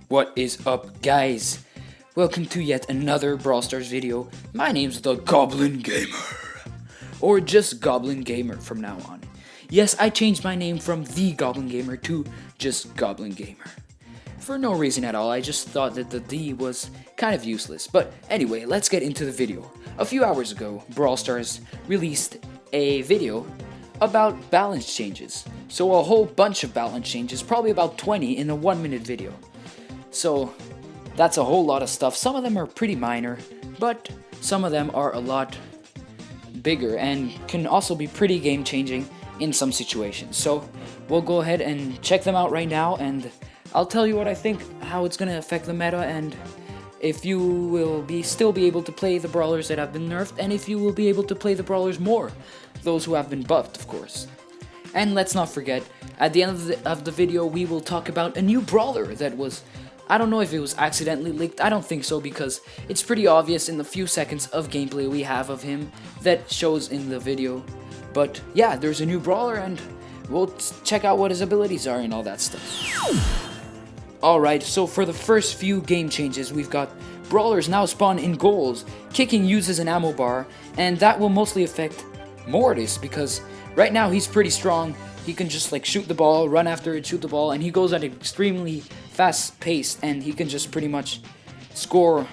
What is up, guys? Welcome to yet another Brawl Stars video. My name's the Goblin Gamer, or just Goblin Gamer from now on. Yes, I changed my name from The Goblin Gamer to just Goblin Gamer. For no reason at all, I just thought that the D was kind of useless. But anyway, let's get into the video. A few hours ago, Brawl Stars released a video about balance changes. So a whole bunch of balance changes, probably about 20 in a 1-minute video. So that's a whole lot of stuff. Some of them are pretty minor, but some of them are a lot bigger and can also be pretty game changing in some situations. So we'll go ahead and check them out right now, and I'll tell you what I think, how it's going to affect the meta, and if you will still be able to play the brawlers that have been nerfed, and if you will be able to play the brawlers more, those who have been buffed, of course. And let's not forget, at the end of the video, we will talk about a new brawler that was, I don't know if it was accidentally leaked. I don't think so, because it's pretty obvious in the few seconds of gameplay we have of him that shows in the video. But yeah, there's a new brawler, and we'll check out what his abilities are and all that stuff. Alright, so for the first few game changes, we've got brawlers now spawn in goals. Kicking uses an ammo bar, and that will mostly affect Mortis, because right now he's pretty strong. He can just like shoot the ball, run after it, shoot the ball, and he goes at an extremely fast pace, and he can just pretty much score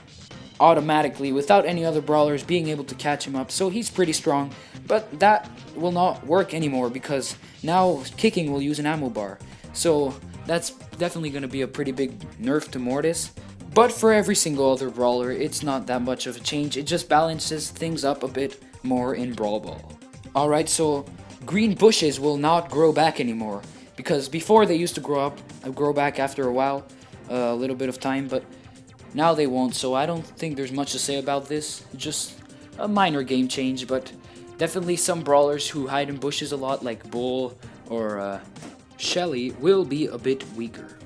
automatically without any other brawlers being able to catch him up. So he's pretty strong, but that will not work anymore because now kicking will use an ammo bar. So that's definitely going to be a pretty big nerf to Mortis. But for every single other brawler, it's not that much of a change. It just balances things up a bit more in Brawl Ball. Alright, so green bushes will not grow back anymore, because before they used to grow back after a while, a little bit of time, but now they won't. So I don't think there's much to say about this. Just a minor game change, but definitely some brawlers who hide in bushes a lot, like Bull or Shelly, will be a bit weaker.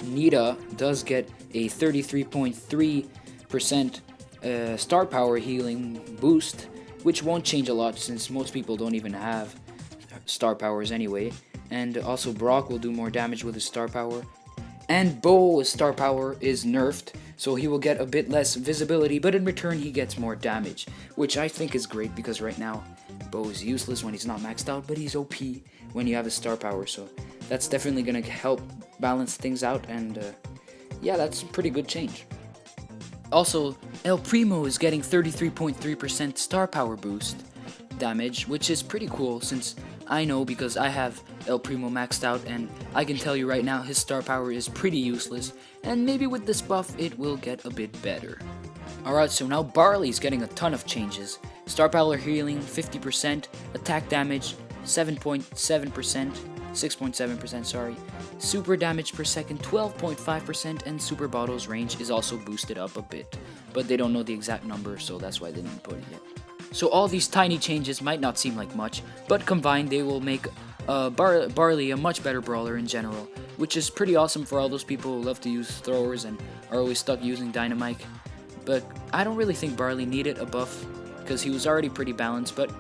NITA does get a 33.3% star power healing boost, which won't change a lot since most people don't even have star powers anyway. And also Brock will do more damage with his star power. And Bo's star power is nerfed, so he will get a bit less visibility, but in return he gets more damage, which I think is great, because right now Bo is useless when he's not maxed out, but he's OP when you have his star power, so that's definitely going to help balance things out, and yeah, that's a pretty good change. Also, PRIMO is getting 33.3% star power boost damage, which is pretty cool, since I know, because I have PRIMO maxed out, and I can tell you right now his star power is pretty useless, and maybe with this buff it will get a bit better. Alright, so now Barley's getting a ton of changes. Star power healing 50%, attack damage 6.7%, sorry. Super damage per second 12.5%, and super bottles range is also boosted up a bit, but they don't know the exact number, so that's why they didn't put it yet. So all these tiny changes might not seem like much, but combined they will make Barley a much better brawler in general, which is pretty awesome for all those people who love to use throwers and are always stuck using Dynamite. But I don't really think Barley needed a buff, because he was already pretty balanced, but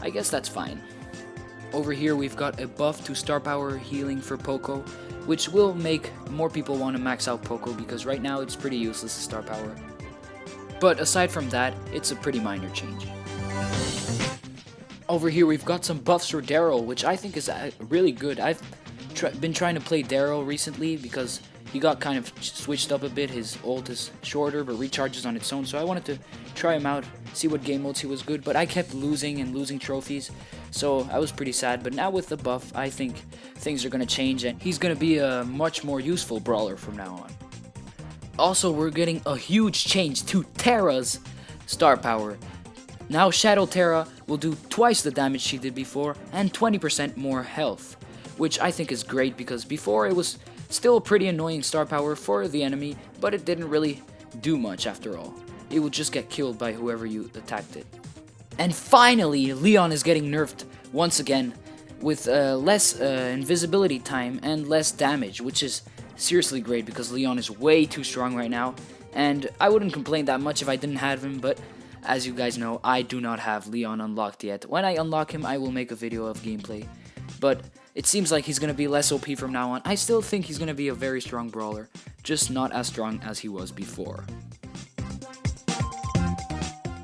I guess that's fine. Over here we've got a buff to star power healing for Poco, which will make more people want to max out Poco, because right now it's pretty useless to star power. But aside from that, it's a pretty minor change. Over here we've got some buffs for Daryl, which I think is really good. I've been trying to play Daryl recently because he got kind of switched up a bit. His ult is shorter but recharges on its own, so I wanted to try him out, see what game modes he was good, but I kept losing trophies, so I was pretty sad. But now with the buff, I think things are going to change, and he's going to be a much more useful brawler from now on. Also, we're getting a huge change to Terra's star power. Now Shadow Terra will do twice the damage she did before, and 20% more health, which I think is great, because before it was still a pretty annoying star power for the enemy, but it didn't really do much after all. It would just get killed by whoever you attacked it. And finally, Leon is getting nerfed once again, with less invisibility time and less damage, which is seriously great, because Leon is way too strong right now, and I wouldn't complain that much if I didn't have him, but as you guys know, I do not have Leon unlocked yet. When I unlock him, I will make a video of gameplay. But it seems like he's going to be less OP from now on. I still think he's going to be a very strong brawler, just not as strong as he was before.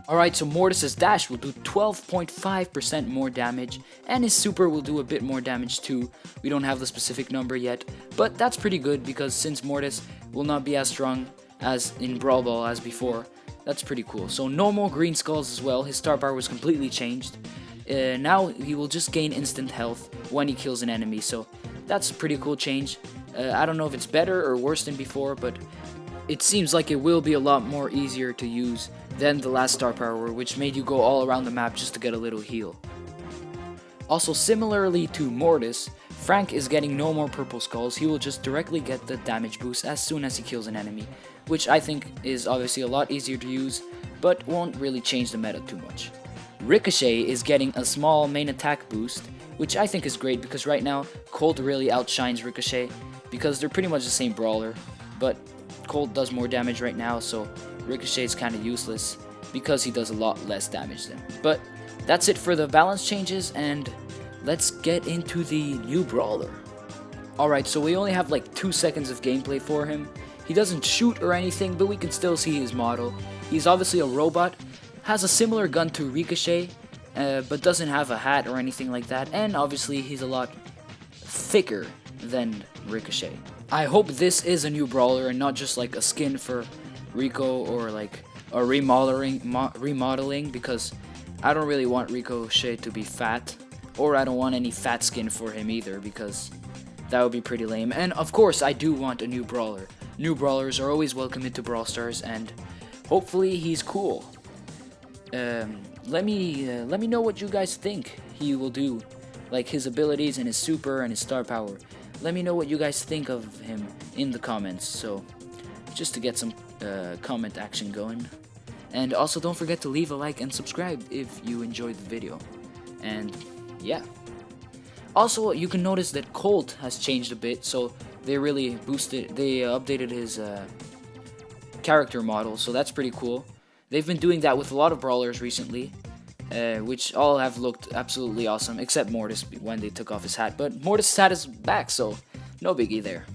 Alright, so Mortis' dash will do 12.5% more damage, and his super will do a bit more damage too. We don't have the specific number yet, but that's pretty good because since Mortis will not be as strong as in Brawl Ball as before, that's pretty cool. So no more green skulls as well, his star power was completely changed. Now he will just gain instant health when he kills an enemy, so that's a pretty cool change. I don't know if it's better or worse than before, but it seems like it will be a lot more easier to use than the last star power, which made you go all around the map just to get a little heal. Also, similarly to Mortis, Frank is getting no more purple skulls. He will just directly get the damage boost as soon as he kills an enemy, which I think is obviously a lot easier to use, but won't really change the meta too much. Ricochet is getting a small main attack boost, which I think is great because right now Colt really outshines Ricochet because they're pretty much the same brawler, but Colt does more damage right now, so Ricochet is kind of useless because he does a lot less damage then. But that's it for the balance changes, and let's get into the new brawler. Alright, so we only have like 2 seconds of gameplay for him. He doesn't shoot or anything, but we can still see his model. He's obviously a robot, has a similar gun to Ricochet, but doesn't have a hat or anything like that, and obviously he's a lot thicker than Ricochet. I hope this is a new brawler and not just like a skin for Rico or like a remodeling, because I don't really want Ricochet to be fat, or I don't want any fat skin for him either, because that would be pretty lame. And of course I do want a new brawler. New brawlers are always welcome into Brawl Stars, and hopefully he's cool. Let me know what you guys think he will do, like his abilities and his super and his star power. Let me know what you guys think of him in the comments, so just to get some comment action going. And also don't forget to leave a like and subscribe if you enjoyed the video. And yeah. Also, you can notice that Colt has changed a bit, so they really updated his character model, so that's pretty cool. They've been doing that with a lot of brawlers recently, which all have looked absolutely awesome, except Mortis when they took off his hat. But Mortis' hat is back, so no biggie there.